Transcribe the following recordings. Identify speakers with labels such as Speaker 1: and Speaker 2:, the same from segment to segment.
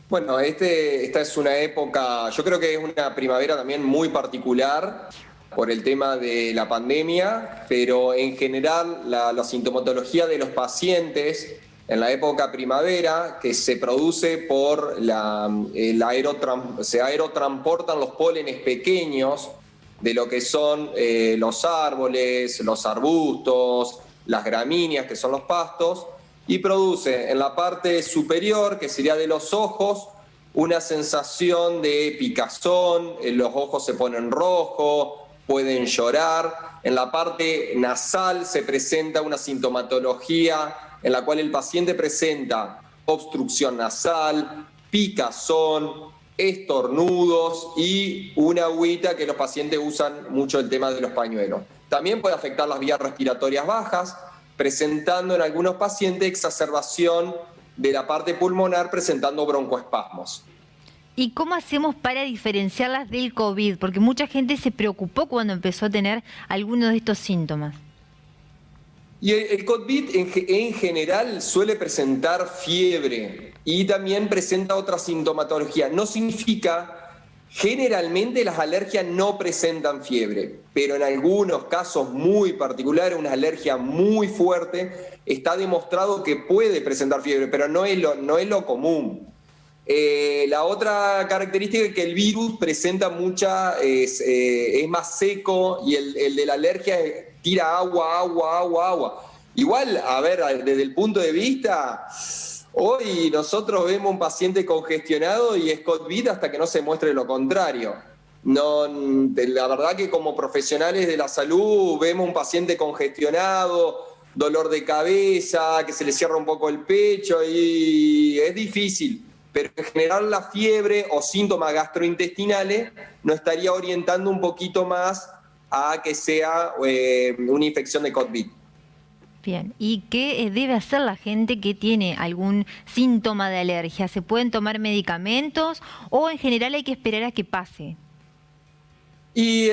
Speaker 1: Bueno, esta es una época, yo creo que es una primavera también muy particular por el tema de la pandemia, pero en general la sintomatología de los pacientes en la época primavera, que se produce por se aerotransportan los pólenes pequeños de lo que son los árboles, los arbustos, las gramíneas, que son los pastos, y produce en la parte superior, que sería de los ojos, una sensación de picazón, los ojos se ponen rojos, pueden llorar. En la parte nasal se presenta una sintomatología en la cual el paciente presenta obstrucción nasal, picazón, estornudos y una agüita que los pacientes usan mucho el tema de los pañuelos. También puede afectar las vías respiratorias bajas, presentando en algunos pacientes exacerbación de la parte pulmonar, presentando broncoespasmos.
Speaker 2: ¿Y cómo hacemos para diferenciarlas del COVID? Porque mucha gente se preocupó cuando empezó a tener algunos de estos síntomas.
Speaker 1: Y el COVID en general suele presentar fiebre y también presenta otra sintomatología. No significa, generalmente las alergias no presentan fiebre, pero en algunos casos muy particulares, una alergia muy fuerte, está demostrado que puede presentar fiebre, pero no es lo común. La otra característica es que el virus presenta es más seco y el de la alergia tira agua. Igual, a ver, desde el punto de vista, hoy nosotros vemos un paciente congestionado y es COVID hasta que no se muestre lo contrario. No, la verdad que como profesionales de la salud vemos un paciente congestionado, dolor de cabeza, que se le cierra un poco el pecho y es difícil. Pero en general la fiebre o síntomas gastrointestinales nos estaría orientando un poquito más a que sea una infección de COVID.
Speaker 2: Bien, ¿y qué debe hacer la gente que tiene algún síntoma de alergia? ¿Se pueden tomar medicamentos o en general hay que esperar a que pase?
Speaker 1: Y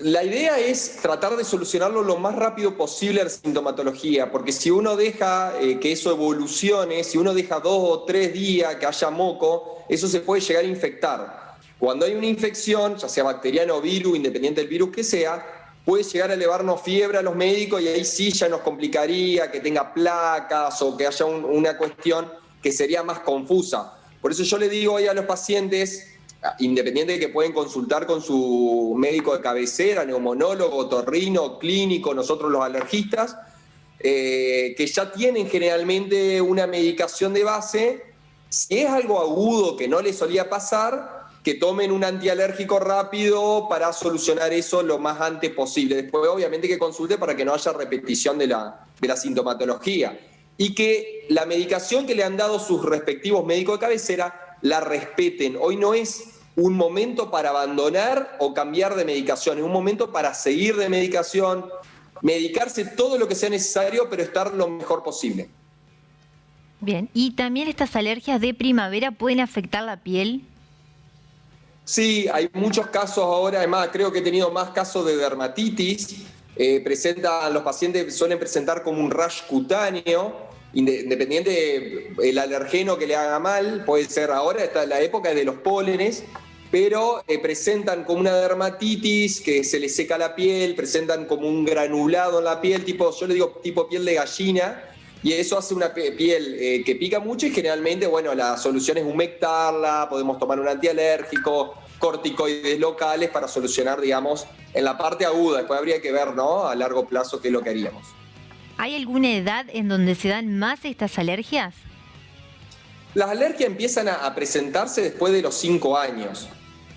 Speaker 1: la idea es tratar de solucionarlo lo más rápido posible la sintomatología, porque si uno deja que eso evolucione, si uno deja 2 o 3 días que haya moco, eso se puede llegar a infectar. Cuando hay una infección, ya sea bacteriana o virus, independiente del virus que sea, puede llegar a elevarnos fiebre a los médicos y ahí sí ya nos complicaría que tenga placas o que haya una cuestión que sería más confusa. Por eso yo le digo hoy a los pacientes, independiente de que pueden consultar con su médico de cabecera, neumonólogo, otorrino, clínico, nosotros los alergistas, que ya tienen generalmente una medicación de base. Si es algo agudo que no les solía pasar, que tomen un antialérgico rápido para solucionar eso lo más antes posible. Después, obviamente, que consulte para que no haya repetición de la sintomatología. Y que la medicación que le han dado sus respectivos médicos de cabecera la respeten. Hoy no es un momento para abandonar o cambiar de medicación, es un momento para seguir de medicación, medicarse todo lo que sea necesario, pero estar lo mejor posible.
Speaker 2: Bien, ¿y también estas alergias de primavera pueden afectar la piel?
Speaker 1: Sí, hay muchos casos ahora, además creo que he tenido más casos de dermatitis. Los pacientes suelen presentar como un rash cutáneo, independiente del alergeno que le haga mal, puede ser ahora, está la época de los pólenes, pero presentan como una dermatitis que se les seca la piel, presentan como un granulado en la piel, yo le digo tipo piel de gallina, y eso hace una piel que pica mucho y generalmente, bueno, la solución es humectarla, podemos tomar un antialérgico, corticoides locales para solucionar, digamos, en la parte aguda. Después habría que ver, ¿no?, a largo plazo qué es lo que haríamos.
Speaker 2: ¿Hay alguna edad en donde se dan más estas alergias?
Speaker 1: Las alergias empiezan a presentarse después de los 5 años,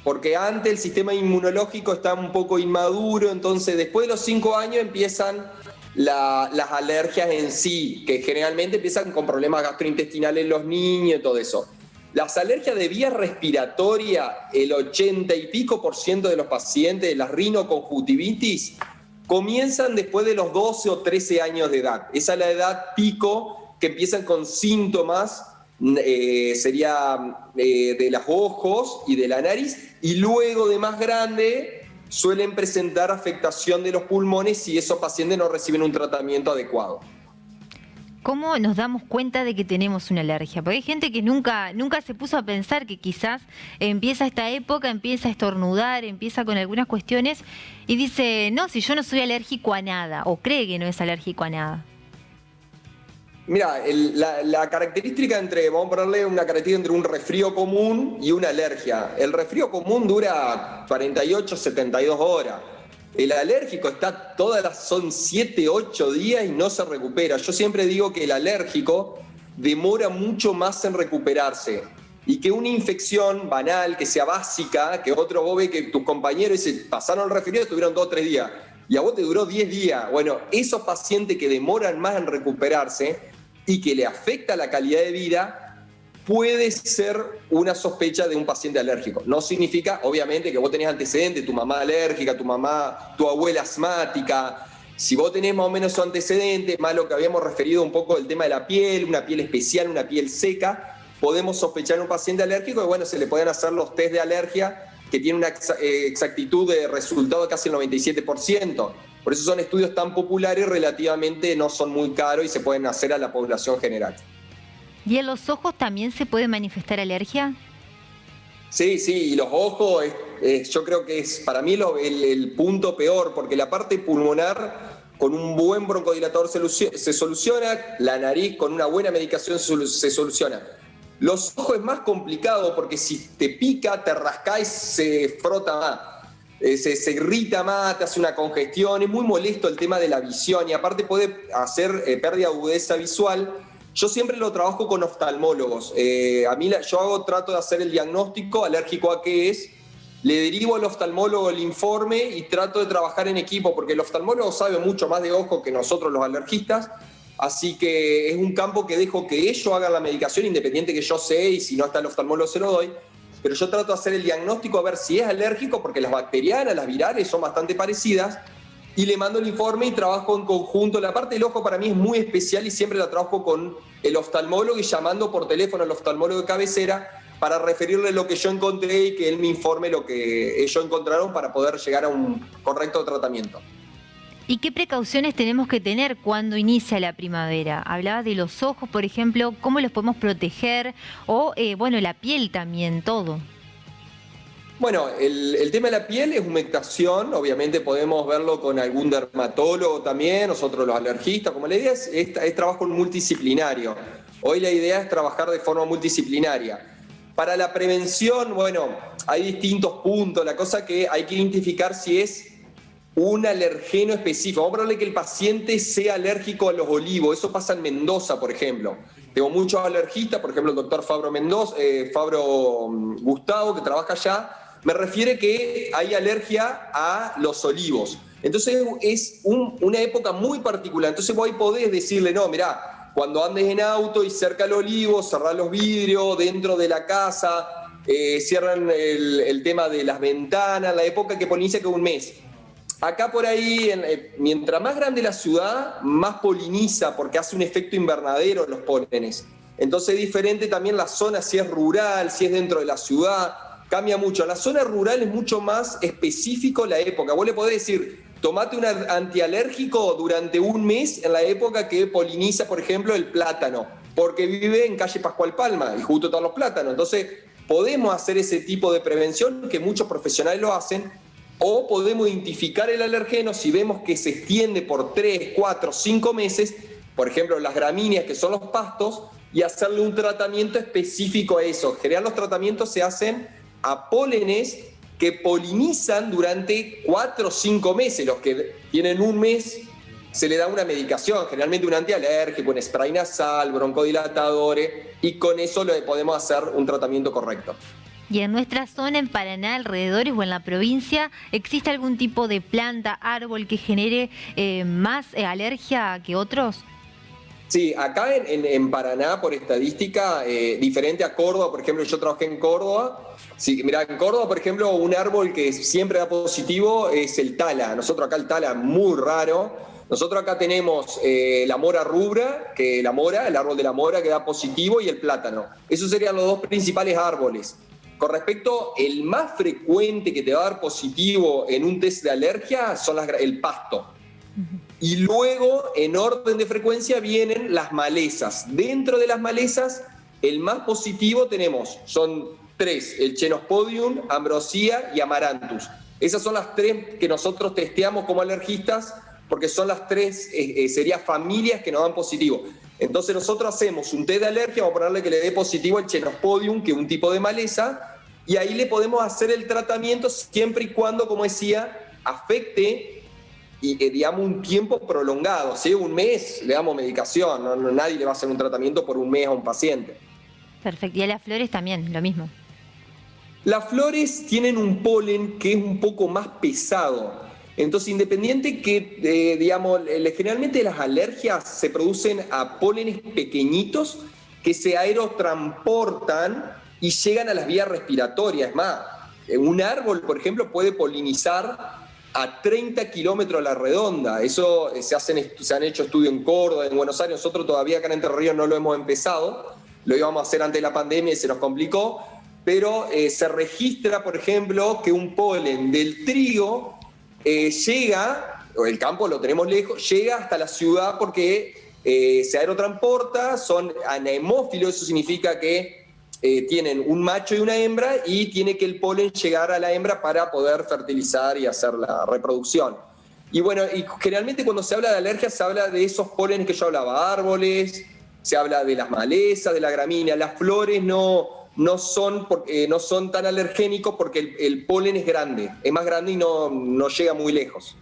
Speaker 1: porque antes el sistema inmunológico está un poco inmaduro, entonces después de los 5 años empiezan las alergias en sí, que generalmente empiezan con problemas gastrointestinales en los niños y todo eso. Las alergias de vía respiratoria, el 80 y pico % de los pacientes de la rinoconjuntivitis comienzan después de los 12 o 13 años de edad. Esa es la edad pico que empiezan con síntomas, de los ojos y de la nariz, y luego de más grande suelen presentar afectación de los pulmones si esos pacientes no reciben un tratamiento adecuado.
Speaker 2: ¿Cómo nos damos cuenta de que tenemos una alergia? Porque hay gente que nunca se puso a pensar que quizás empieza esta época, empieza a estornudar, empieza con algunas cuestiones y dice, no, si yo no soy alérgico a nada, o cree que no es alérgico a nada.
Speaker 1: Mira, la característica vamos a ponerle una característica entre un resfrío común y una alergia. El resfrío común dura 48, 72 horas. El alérgico son 7, 8 días y no se recupera. Yo siempre digo que el alérgico demora mucho más en recuperarse y que una infección banal, que sea básica, que vos ves que tus compañeros pasaron el resfriado y estuvieron 2 o 3 días y a vos te duró 10 días. Bueno, esos pacientes que demoran más en recuperarse y que le afecta la calidad de vida, puede ser una sospecha de un paciente alérgico. No significa, obviamente, que vos tenés antecedentes, tu mamá alérgica, tu abuela asmática. Si vos tenés más o menos esos antecedentes, más lo que habíamos referido un poco del tema de la piel, una piel especial, una piel seca, podemos sospechar un paciente alérgico y bueno, se le pueden hacer los test de alergia que tienen una exactitud de resultado de casi el 97%. Por eso son estudios tan populares y relativamente no son muy caros y se pueden hacer a la población general.
Speaker 2: ¿Y en los ojos también se puede manifestar alergia?
Speaker 1: Sí, y los ojos, yo creo que es para mí el punto peor, porque la parte pulmonar con un buen broncodilatador se soluciona, la nariz con una buena medicación se soluciona. Los ojos es más complicado porque si te pica, te rascás, se frota más. Se irrita más, te hace una congestión, es muy molesto el tema de la visión y aparte puede hacer pérdida de agudeza visual. Yo siempre lo trabajo con oftalmólogos. Trato de hacer el diagnóstico alérgico a qué es, le derivo al oftalmólogo el informe y trato de trabajar en equipo porque el oftalmólogo sabe mucho más de ojo que nosotros los alergistas, así que es un campo que dejo que ellos hagan la medicación independiente que yo sé y si no está el oftalmólogo se lo doy. Pero yo trato de hacer el diagnóstico a ver si es alérgico, porque las bacterianas, las virales son bastante parecidas, y le mando el informe y trabajo en conjunto. La parte del ojo para mí es muy especial y siempre la trabajo con el oftalmólogo y llamando por teléfono al oftalmólogo de cabecera para referirle lo que yo encontré y que él me informe lo que ellos encontraron para poder llegar a un correcto tratamiento.
Speaker 2: ¿Y qué precauciones tenemos que tener cuando inicia la primavera? Hablaba de los ojos, por ejemplo, ¿cómo los podemos proteger? O, la piel también, todo.
Speaker 1: Bueno, el tema de la piel es humectación, obviamente podemos verlo con algún dermatólogo también, nosotros los alergistas, como la idea es trabajo multidisciplinario. Hoy la idea es trabajar de forma multidisciplinaria. Para la prevención, bueno, hay distintos puntos, la cosa que hay que identificar si es un alergeno específico. Vamos a ponerle que el paciente sea alérgico a los olivos. Eso pasa en Mendoza, por ejemplo. Tengo muchos alergistas, por ejemplo, el doctor Fabro Gustavo, que trabaja allá, me refiere que hay alergia a los olivos. Entonces es una época muy particular. Entonces vos ahí podés decirle, no, mirá, cuando andes en auto y cerca del olivo, cerrá los vidrios, dentro de la casa, cierran el tema de las ventanas, la época que poliniza que un mes. Acá por ahí, mientras más grande la ciudad, más poliniza porque hace un efecto invernadero los pólenes. Entonces es diferente también la zona, si es rural, si es dentro de la ciudad, cambia mucho. En la zona rural es mucho más específico la época. Vos le podés decir, tomate un antialérgico durante un mes en la época que poliniza, por ejemplo, el plátano, porque vive en calle Pascual Palma y justo están los plátanos. Entonces podemos hacer ese tipo de prevención que muchos profesionales lo hacen. O podemos identificar el alergeno si vemos que se extiende por 3, 4, 5 meses, por ejemplo, las gramíneas, que son los pastos, y hacerle un tratamiento específico a eso. En general, los tratamientos se hacen a pólenes que polinizan durante 4 o 5 meses. Los que tienen un mes se le da una medicación, generalmente un antialérgico, un spray nasal, broncodilatadores, y con eso le podemos hacer un tratamiento correcto.
Speaker 2: ¿Y en nuestra zona, en Paraná, alrededores o en la provincia, existe algún tipo de planta, árbol que genere más alergia que otros?
Speaker 1: Sí, acá en Paraná, por estadística, diferente a Córdoba, por ejemplo, yo trabajé en Córdoba. Sí, mirá, en Córdoba, por ejemplo, un árbol que siempre da positivo es el tala. Nosotros acá el tala es muy raro. Nosotros acá tenemos la mora rubra, el árbol de la mora que da positivo, y el plátano. Esos serían los dos principales árboles. Con respecto, el más frecuente que te va a dar positivo en un test de alergia son el pasto. Y luego, en orden de frecuencia, vienen las malezas. Dentro de las malezas, el más positivo son 3, el Chenopodium, Ambrosia y Amaranthus. Esas son las 3 que nosotros testeamos como alergistas, porque son las 3, serían familias que nos dan positivo. Entonces nosotros hacemos un test de alergia, vamos a ponerle que le dé positivo al Chenopodium, que es un tipo de maleza, y ahí le podemos hacer el tratamiento siempre y cuando, como decía, afecte y digamos un tiempo prolongado, ¿sí? Un mes le damos medicación, nadie le va a hacer un tratamiento por un mes a un paciente.
Speaker 2: Perfecto, y a las flores también, lo mismo.
Speaker 1: Las flores tienen un polen que es un poco más pesado, entonces independiente que, generalmente las alergias se producen a pólenes pequeñitos que se aerotransportan y llegan a las vías respiratorias. Es más, un árbol, por ejemplo, puede polinizar a 30 kilómetros a la redonda. Eso se han hecho estudios en Córdoba, en Buenos Aires. Nosotros todavía acá en Entre Ríos no lo hemos empezado. Lo íbamos a hacer antes de la pandemia y se nos complicó. Pero se registra, por ejemplo, que un polen del trigo llega, o el campo lo tenemos lejos, llega hasta la ciudad porque se aerotransporta, son anemófilos, eso significa que tienen un macho y una hembra y tiene que el polen llegar a la hembra para poder fertilizar y hacer la reproducción. Y bueno, y generalmente cuando se habla de alergias se habla de esos pólenes que yo hablaba, árboles, se habla de las malezas, de la gramínea, las flores no son tan alergénicos porque el polen es grande, es más grande y no llega muy lejos.